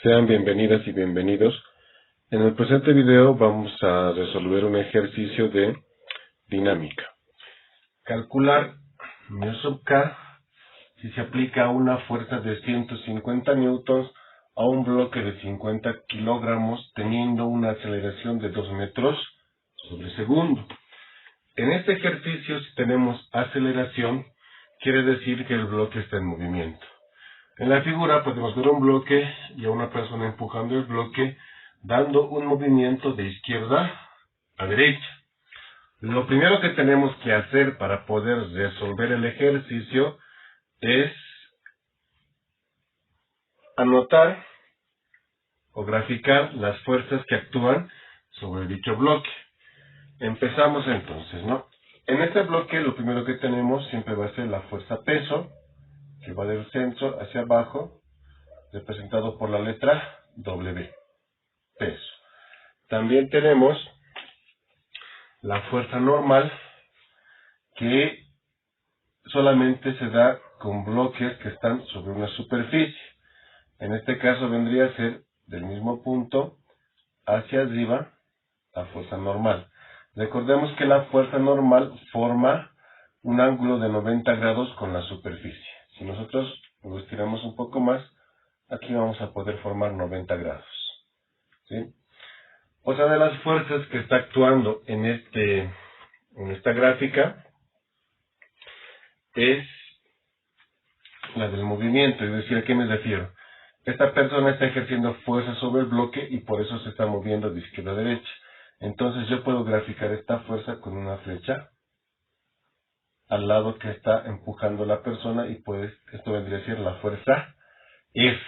Sean bienvenidas y bienvenidos. En el presente video vamos a resolver un ejercicio de dinámica. Calcular μ sub k si se aplica una fuerza de 150 newtons a un bloque de 50 kilogramos teniendo una aceleración de 2 metros sobre segundo. En este ejercicio, si tenemos aceleración, quiere decir que el bloque está en movimiento. En la figura podemos ver un bloque y a una persona empujando el bloque, dando un movimiento de izquierda a derecha. Lo primero que tenemos que hacer para poder resolver el ejercicio es anotar o graficar las fuerzas que actúan sobre dicho bloque. Empezamos entonces, ¿no? En este bloque lo primero que tenemos siempre va a ser la fuerza peso, que va del centro hacia abajo, representado por la letra W, peso. También tenemos la fuerza normal, que solamente se da con bloques que están sobre una superficie. En este caso vendría a ser del mismo punto hacia arriba la fuerza normal. Recordemos que la fuerza normal forma un ángulo de 90 grados con la superficie. Si nosotros lo estiramos un poco más, aquí vamos a poder formar 90 grados. ¿Sí? Otra de las fuerzas que está actuando en esta gráfica es la del movimiento, es decir, ¿a qué me refiero? Esta persona está ejerciendo fuerza sobre el bloque y por eso se está moviendo de izquierda a derecha. Entonces yo puedo graficar esta fuerza con una flecha al lado que está empujando la persona y pues esto vendría a ser la fuerza F.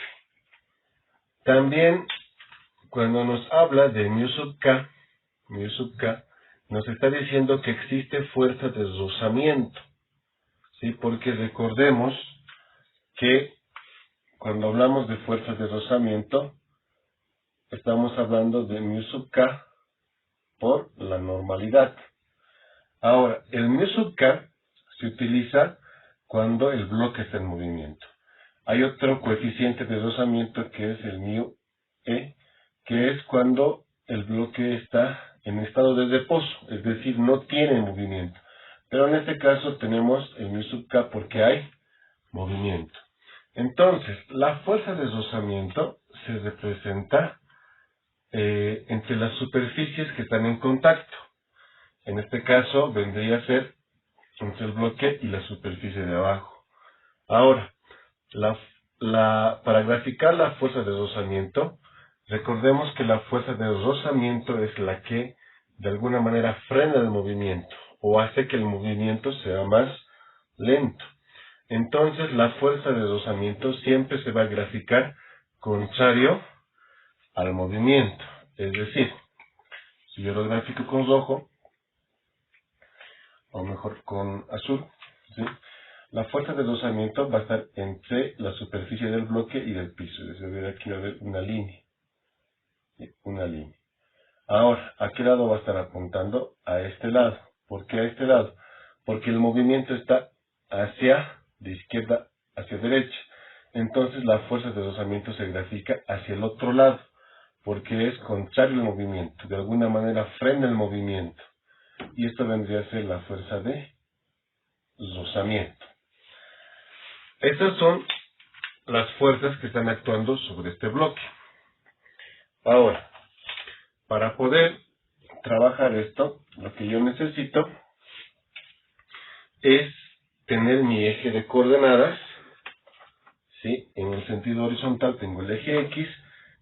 También cuando nos habla de μ sub k, nos está diciendo que existe fuerza de rozamiento, ¿sí? Porque recordemos que cuando hablamos de fuerza de rozamiento, estamos hablando de μ sub k por la normalidad. Ahora, el μ sub k se utiliza cuando el bloque está en movimiento. Hay otro coeficiente de rozamiento que es el μe, que es cuando el bloque está en estado de reposo, es decir, no tiene movimiento. Pero en este caso tenemos el μ sub k porque hay movimiento. Entonces, la fuerza de rozamiento se representa entre las superficies que están en contacto. En este caso vendría a ser entre el bloque y la superficie de abajo. Ahora, para graficar la fuerza de rozamiento, recordemos que la fuerza de rozamiento es la que de alguna manera frena el movimiento o hace que el movimiento sea más lento. Entonces, la fuerza de rozamiento siempre se va a graficar contrario al movimiento. Es decir, si yo lo grafico con rojo, o mejor con azul, ¿sí? La fuerza de rozamiento va a estar entre la superficie del bloque y del piso. Es decir, aquí va a haber una línea. ¿Sí? Una línea. Ahora, ¿a qué lado va a estar apuntando? A este lado. ¿Por qué a este lado? Porque el movimiento está de izquierda hacia derecha. Entonces la fuerza de rozamiento se grafica hacia el otro lado, porque es contrario al movimiento. De alguna manera frena el movimiento. Y esto vendría a ser la fuerza de rozamiento. Estas son las fuerzas que están actuando sobre este bloque. Ahora, para poder trabajar esto, lo que yo necesito es tener mi eje de coordenadas, ¿sí? En el sentido horizontal tengo el eje X,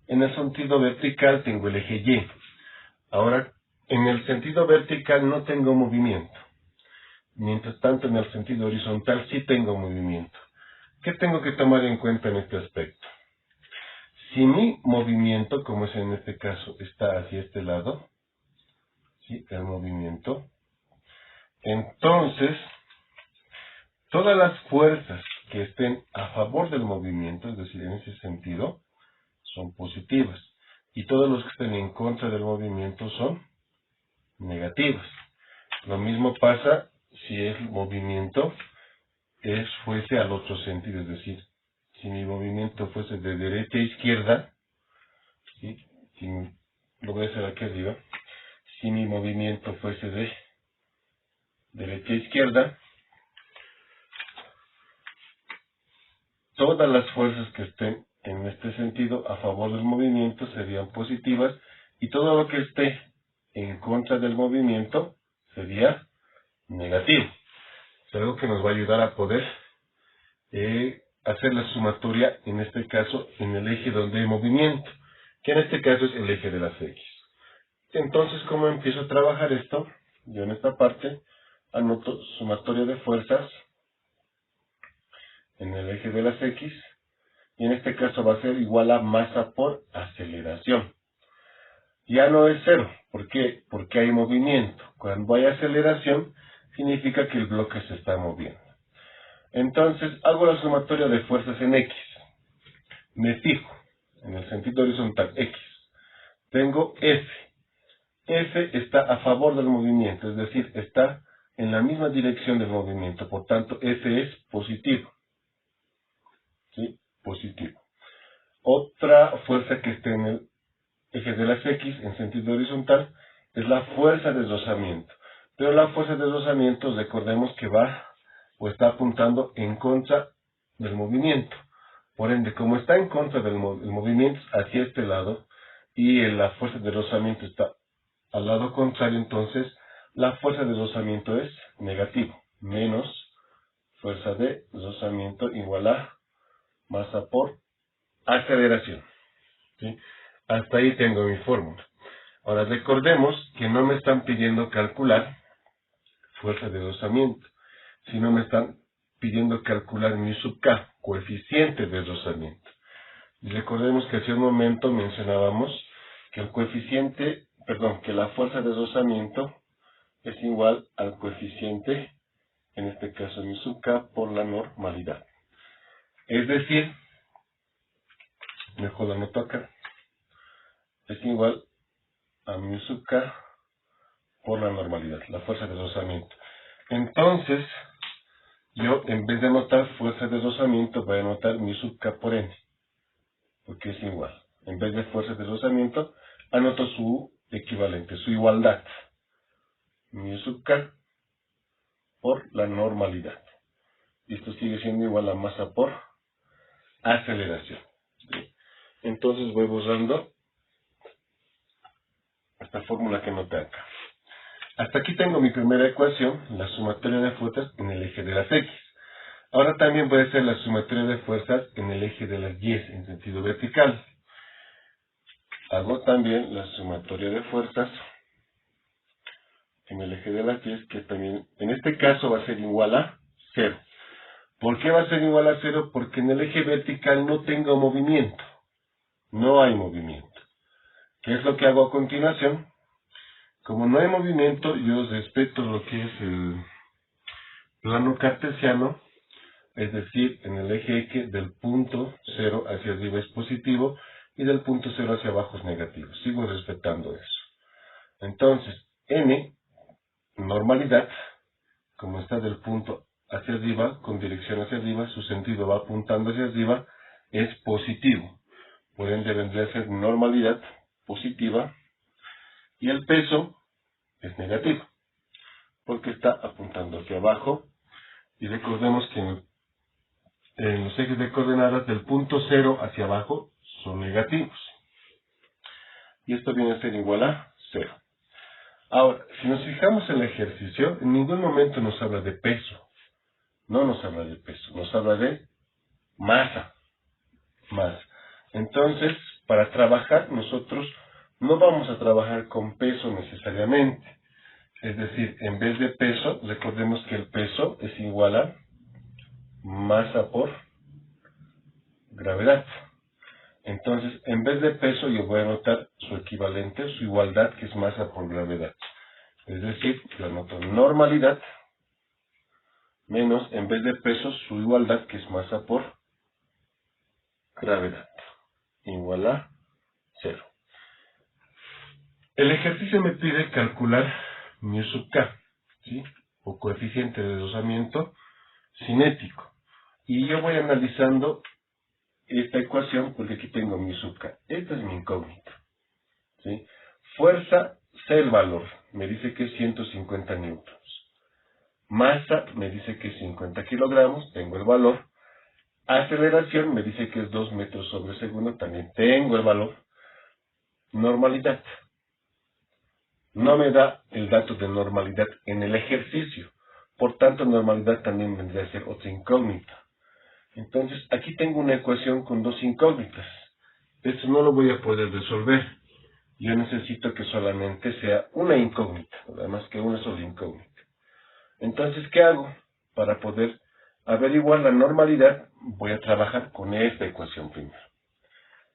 en el sentido vertical tengo el eje Y. Ahora, en el sentido vertical no tengo movimiento. Mientras tanto, en el sentido horizontal sí tengo movimiento. ¿Qué tengo que tomar en cuenta en este aspecto? Si mi movimiento, como es en este caso, está hacia este lado, ¿sí? El movimiento, entonces, todas las fuerzas que estén a favor del movimiento, es decir, en ese sentido, son positivas. Y todos los que estén en contra del movimiento son negativas. Lo mismo pasa si el movimiento fuese al otro sentido, es decir, si mi movimiento fuese de derecha a izquierda, ¿sí? Lo voy a hacer aquí arriba. Si mi movimiento fuese de derecha a izquierda, todas las fuerzas que estén en este sentido a favor del movimiento serían positivas y todo lo que esté en contra del movimiento sería negativo. Es algo que nos va a ayudar a poder hacer la sumatoria, en este caso, en el eje donde hay movimiento, que en este caso es el eje de las X. Entonces, ¿cómo empiezo a trabajar esto? Yo en esta parte anoto sumatoria de fuerzas en el eje de las X, y en este caso va a ser igual a masa por aceleración. Ya no es cero. ¿Por qué? Porque hay movimiento. Cuando hay aceleración, significa que el bloque se está moviendo. Entonces, hago la sumatoria de fuerzas en X. Me fijo en el sentido horizontal X. Tengo F. F está a favor del movimiento, es decir, está en la misma dirección del movimiento. Por tanto, F es positivo. ¿Sí? Positivo. Otra fuerza que esté en el eje de las X en sentido horizontal es la fuerza de deslizamiento. Pero la fuerza de deslizamiento, recordemos que va o está apuntando en contra del movimiento. Por ende, como está en contra del movimiento hacia este lado y la fuerza de deslizamiento está al lado contrario, entonces la fuerza de deslizamiento es negativo. Menos fuerza de deslizamiento igual a masa por aceleración. ¿Sí? Hasta ahí tengo mi fórmula. Ahora recordemos que no me están pidiendo calcular fuerza de deslizamiento, sino me están pidiendo calcular mu sub k, coeficiente de deslizamiento. Y recordemos que hace un momento mencionábamos que el coeficiente, que la fuerza de deslizamiento es igual al coeficiente, en este caso mu sub k, por la normalidad. Es decir, mejor lo anoto acá, es igual a mu sub k por la normalidad, la fuerza de deslizamiento. Entonces, yo en vez de anotar fuerza de deslizamiento voy a anotar mu sub k por n, porque es igual. En vez de fuerza de deslizamiento, anoto su equivalente, su igualdad. Mu sub k por la normalidad. Y esto sigue siendo igual a masa por aceleración. ¿Sí? Entonces voy borrando esta fórmula que noté acá. Hasta aquí tengo mi primera ecuación, la sumatoria de fuerzas en el eje de las X. Ahora también voy a hacer la sumatoria de fuerzas en el eje de las Y en sentido vertical. Hago también la sumatoria de fuerzas en el eje de las Y, que también en este caso va a ser igual a 0. ¿Por qué va a ser igual a 0? Porque en el eje vertical no tengo movimiento. No hay movimiento. ¿Qué es lo que hago a continuación? Como no hay movimiento, yo respeto lo que es el plano cartesiano, es decir, en el eje X del punto 0 hacia arriba es positivo y del punto 0 hacia abajo es negativo. Sigo respetando eso. Entonces, n, normalidad, como está del punto hacia arriba, con dirección hacia arriba, su sentido va apuntando hacia arriba, es positivo. Por ende, vendría a ser normalidad positiva y el peso es negativo, porque está apuntando hacia abajo. Y recordemos que en los ejes de coordenadas del punto 0 hacia abajo son negativos. Y esto viene a ser igual a 0. Ahora, si nos fijamos en el ejercicio, en ningún momento nos habla de peso. No nos habla de peso, nos habla de masa. Entonces, para trabajar, nosotros no vamos a trabajar con peso necesariamente. Es decir, en vez de peso, recordemos que el peso es igual a masa por gravedad. Entonces, en vez de peso, yo voy a anotar su equivalente, su igualdad, que es masa por gravedad. Es decir, yo anoto normalidad menos, en vez de peso, su igualdad, que es masa por gravedad, igual a 0. El ejercicio me pide calcular mu sub k, ¿sí? O coeficiente de deslizamiento cinético. Y yo voy analizando esta ecuación porque aquí tengo mu sub k. Esta es mi incógnita. sé el valor, me dice que es 150 newtons. Masa me dice que es 50 kilogramos, tengo el valor. Aceleración me dice que es 2 metros sobre segundo, también tengo el valor. Normalidad. No me da el dato de normalidad en el ejercicio. Por tanto, normalidad también vendría a ser otra incógnita. Entonces, aquí tengo una ecuación con dos incógnitas. Esto no lo voy a poder resolver. Yo necesito que solamente sea una incógnita, nada más que una sola incógnita. Entonces, ¿qué hago? Para poder averiguar la normalidad, voy a trabajar con esta ecuación primero.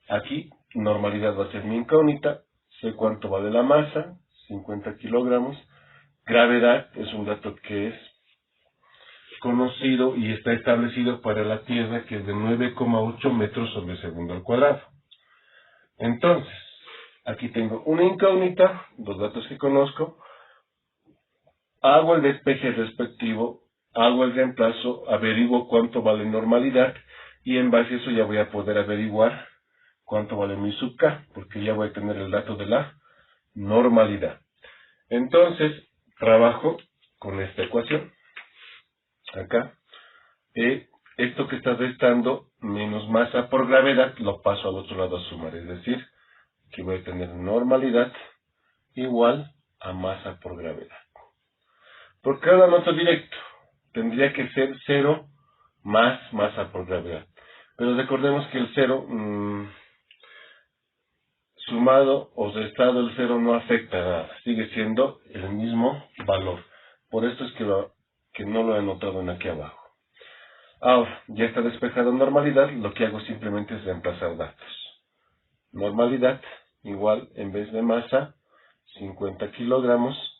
Aquí, normalidad va a ser mi incógnita, sé cuánto vale la masa, 50 kilogramos. Gravedad es un dato que es conocido y está establecido para la Tierra, que es de 9,8 metros sobre segundo al cuadrado. Entonces, aquí tengo una incógnita, dos datos que conozco, hago el despeje respectivo, hago el reemplazo, averiguo cuánto vale normalidad, y en base a eso ya voy a poder averiguar cuánto vale mi sub k, porque ya voy a tener el dato de la normalidad. Entonces, trabajo con esta ecuación, acá, esto que está restando menos masa por gravedad, lo paso al otro lado a sumar, es decir, que voy a tener normalidad igual a masa por gravedad. Por cada nota directo, tendría que ser 0 más masa por gravedad. Pero recordemos que el 0, sumado o restado el 0 no afecta nada, sigue siendo el mismo valor. Por esto es que no lo he anotado en aquí abajo. Ahora, ya está despejada normalidad, lo que hago simplemente es reemplazar datos. Normalidad igual, en vez de masa, 50 kilogramos,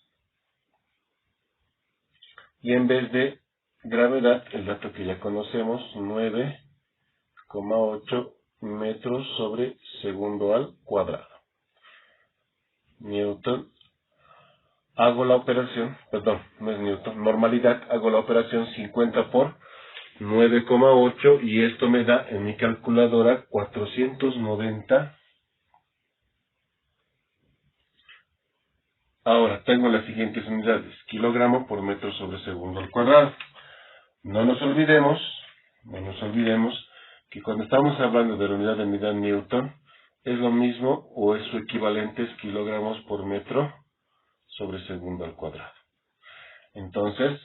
y en vez de gravedad, el dato que ya conocemos, 9,8 metros sobre segundo al cuadrado. Newton, hago la operación, perdón, no es Newton, normalidad, hago la operación 50 por 9,8 y esto me da en mi calculadora 490. Ahora, tengo las siguientes unidades, kilogramo por metro sobre segundo al cuadrado. No nos olvidemos que cuando estamos hablando de la unidad de medida Newton, es lo mismo o es su equivalente es kilogramos por metro sobre segundo al cuadrado. Entonces,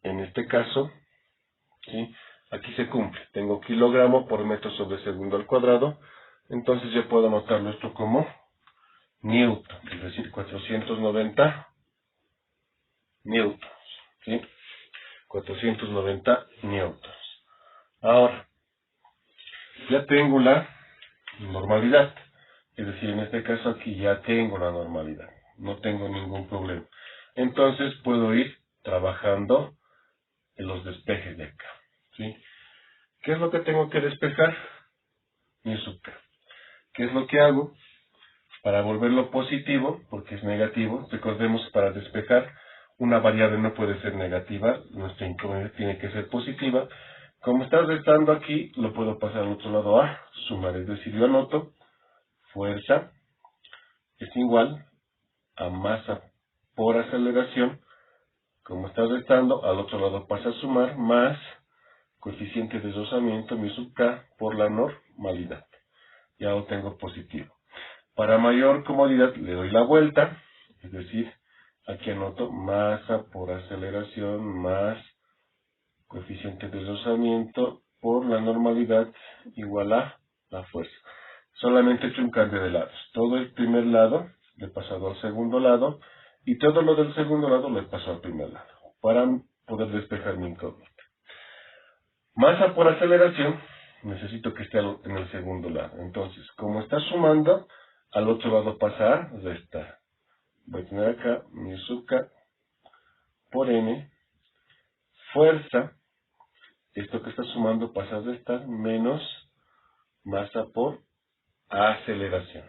en este caso, ¿sí? Aquí se cumple. Tengo kilogramo por metro sobre segundo al cuadrado, entonces yo puedo anotarlo esto como Newton, es decir, 490 newtons, ¿sí? 490 newtons. Ahora, ya tengo la normalidad, es decir, en este caso aquí ya tengo la normalidad, no tengo ningún problema. Entonces puedo ir trabajando en los despejes de acá, ¿sí? ¿Qué es lo que tengo que despejar? Mi sub k. ¿Qué es lo que hago? Para volverlo positivo, porque es negativo, recordemos, para despejar una variable no puede ser negativa, nuestra incógnita tiene que ser positiva. Como está restando aquí, lo puedo pasar al otro lado a sumar, es decir, yo anoto fuerza es igual a masa por aceleración. Como está restando, al otro lado pasa a sumar, más coeficiente de rozamiento, mi sub k, por la normalidad. Ya lo tengo positivo. Para mayor comodidad le doy la vuelta, es decir, aquí anoto masa por aceleración más coeficiente de rozamiento por la normalidad igual a la fuerza. Solamente he hecho un cambio de lados. Todo el primer lado le he pasado al segundo lado y todo lo del segundo lado le he pasado al primer lado para poder despejar mi incógnita. Masa por aceleración necesito que esté en el segundo lado. Entonces, como está sumando, al otro lado pasa a restar. Voy a tener acá mi sub k por n, fuerza, esto que está sumando pasa a restar, menos masa por aceleración.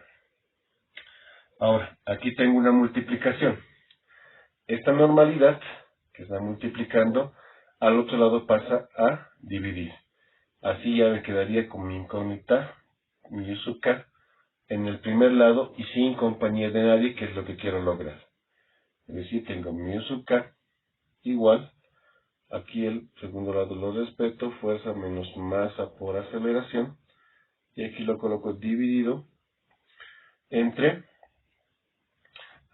Ahora, aquí tengo una multiplicación. Esta normalidad, que está multiplicando, al otro lado pasa a dividir. Así ya me quedaría con mi incógnita, mi sub k, en el primer lado y sin compañía de nadie, que es lo que quiero lograr. Es decir, tengo mu sub k igual, aquí el segundo lado lo respeto, fuerza menos masa por aceleración, y aquí lo coloco dividido entre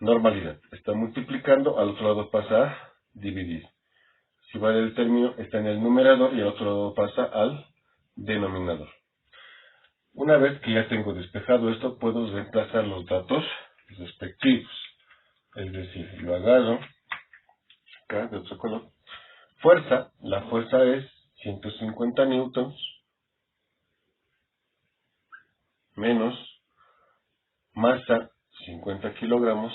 normalidad. Está multiplicando, al otro lado pasa a dividir. Si vale el término, está en el numerador y al otro lado pasa al denominador. Una vez que ya tengo despejado esto, puedo reemplazar los datos respectivos. Es decir, lo agarro, acá de otro color. Fuerza, la fuerza es 150 newtons menos masa 50 kilogramos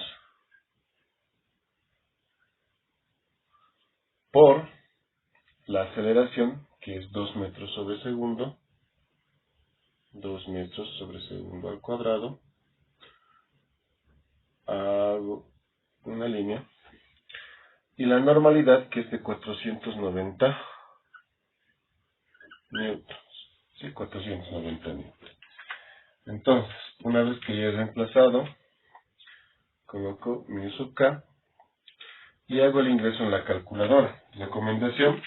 por la aceleración, que es 2 metros sobre segundo, 2 metros sobre segundo al cuadrado. Hago una línea. Y la normalidad, que es de 490 newtons. Sí, 490 newtons. Entonces, una vez que ya he reemplazado, coloco mu sub k y hago el ingreso en la calculadora. Recomendación,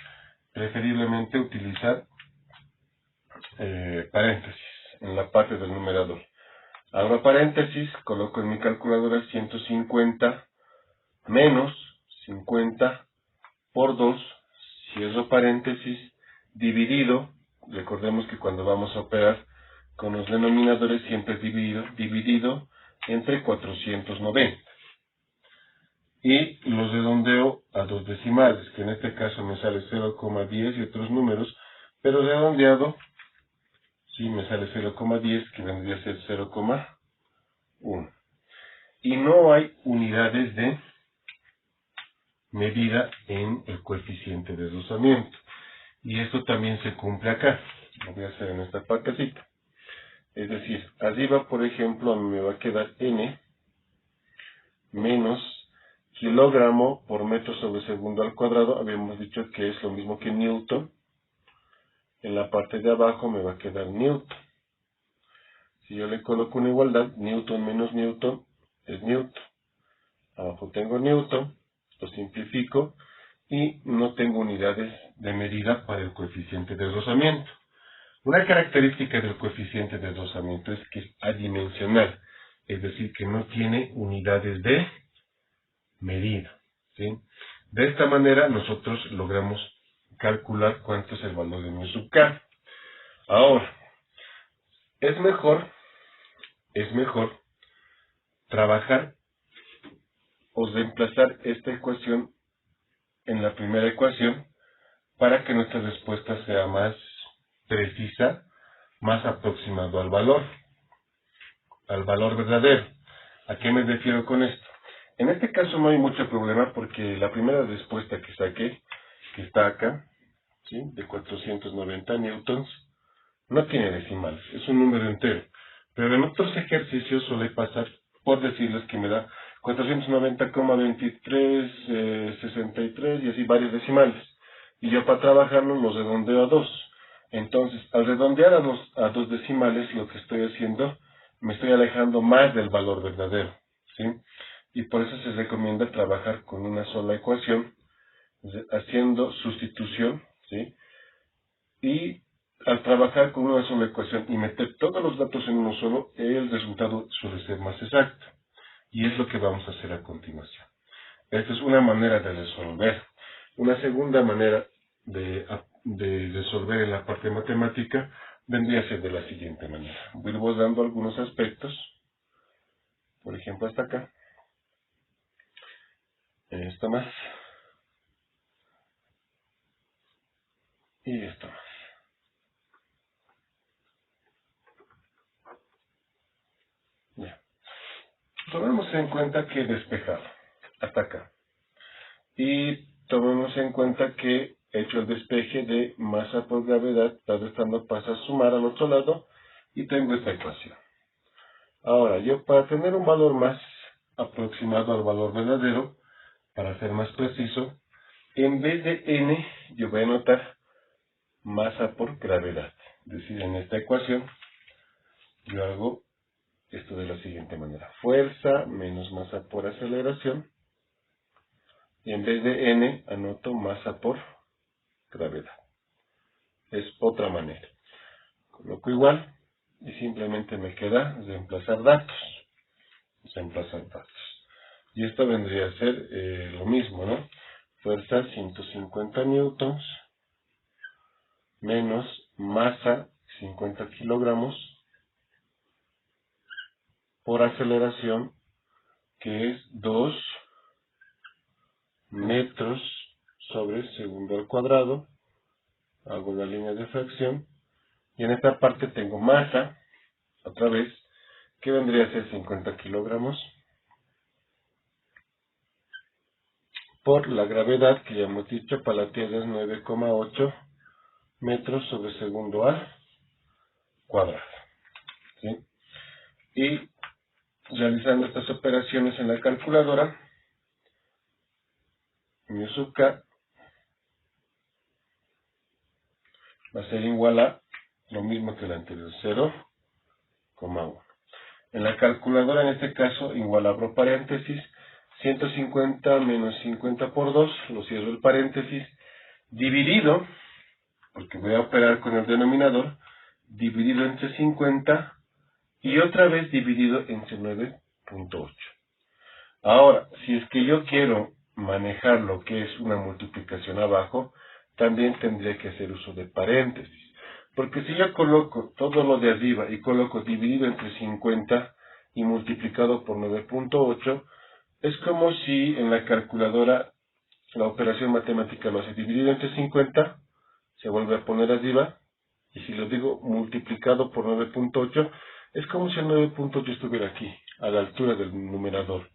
preferiblemente utilizar paréntesis en la parte del numerador. Abro paréntesis, coloco en mi calculadora 150 menos 50 por 2, cierro paréntesis, dividido. Recordemos que cuando vamos a operar con los denominadores siempre es dividido entre 490. Y los redondeo a dos decimales, que en este caso me sale 0,10 y otros números, pero redondeado, sí me sale 0,10, que vendría a ser 0,1. Y no hay unidades de medida en el coeficiente de rozamiento. Y esto también se cumple acá. Lo voy a hacer en esta partecita. Es decir, arriba, por ejemplo, a mí me va a quedar n menos kilogramo por metro sobre segundo al cuadrado. Habíamos dicho que es lo mismo que newton. En la parte de abajo me va a quedar newton. Si yo le coloco una igualdad, newton menos newton es newton. Abajo tengo newton, lo simplifico y no tengo unidades de medida para el coeficiente de rozamiento. Una característica del coeficiente de rozamiento es que es adimensional, es decir, que no tiene unidades de medida, ¿sí? De esta manera nosotros logramos calcular cuánto es el valor de mu sub k. Ahora, es mejor trabajar o reemplazar esta ecuación en la primera ecuación para que nuestra respuesta sea más precisa, más aproximado al valor verdadero. ¿A qué me refiero con esto? En este caso no hay mucho problema porque la primera respuesta que saqué, que está acá, ¿sí?, de 490 newtons, no tiene decimales, es un número entero. Pero en otros ejercicios suele pasar, por decirles que me da 490,23, 63 y así varios decimales. Y yo para trabajarlo los redondeo a 2. Entonces, al redondear a dos decimales, lo que estoy haciendo, me estoy alejando más del valor verdadero, ¿sí? Y por eso se recomienda trabajar con una sola ecuación, haciendo sustitución, ¿sí? Y al trabajar con una sola ecuación y meter todos los datos en uno solo, el resultado suele ser más exacto. Y es lo que vamos a hacer a continuación. Esta es una manera de resolver. Una segunda manera de resolver en la parte matemática vendría a ser de la siguiente manera. Voy dando algunos aspectos. Por ejemplo, hasta acá. Esto más. Y esto más. Ya. Tomemos en cuenta que he despejado hasta acá. Y tomemos en cuenta que he hecho el despeje de masa por gravedad, está restando, pasa a sumar al otro lado, y tengo esta ecuación. Ahora, yo para tener un valor más aproximado al valor verdadero, para ser más preciso, en vez de n, yo voy a anotar masa por gravedad. Es decir, en esta ecuación, yo hago esto de la siguiente manera. Fuerza menos masa por aceleración. Y en vez de n, anoto masa por gravedad. Es otra manera. Coloco igual y simplemente me queda reemplazar datos. Y esto vendría a ser lo mismo, ¿no? Fuerza 150 newtons menos masa 50 kilogramos por aceleración, que es 2 metros sobre segundo al cuadrado. Hago la línea de fracción. Y en esta parte tengo masa, otra vez, que vendría a ser 50 kilogramos, por la gravedad, que ya hemos dicho, para la Tierra es 9,8 metros sobre segundo al cuadrado. ¿Sí? Y realizando estas operaciones en la calculadora, mu sub k va a ser igual a lo mismo que el anterior, 0,1. En la calculadora, en este caso, igual abro paréntesis, 150 menos 50 por 2, lo cierro el paréntesis, dividido, porque voy a operar con el denominador, dividido entre 50 y otra vez dividido entre 9,8. Ahora, si es que yo quiero manejar lo que es una multiplicación abajo, también tendría que hacer uso de paréntesis. Porque si yo coloco todo lo de arriba y coloco dividido entre 50 y multiplicado por 9,8, es como si en la calculadora la operación matemática lo hace dividido entre 50, se vuelve a poner arriba, y si lo digo multiplicado por 9,8, es como si el 9,8 estuviera aquí, a la altura del numerador.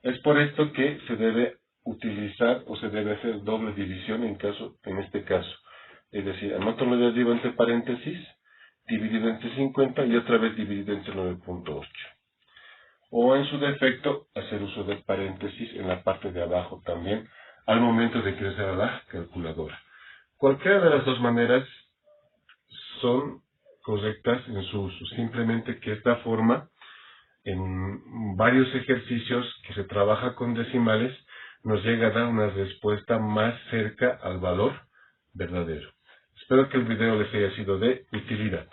Es por esto que se debe utilizar o se debe hacer doble división en este caso. Es decir, anoto lo de arriba entre paréntesis, dividido entre 50 y otra vez dividido entre 9,8. O en su defecto, hacer uso de paréntesis en la parte de abajo también, al momento de ingresar a la calculadora. Cualquiera de las dos maneras son correctas en su uso, simplemente que esta forma, en varios ejercicios que se trabaja con decimales, nos llega a dar una respuesta más cerca al valor verdadero. Espero que el video les haya sido de utilidad.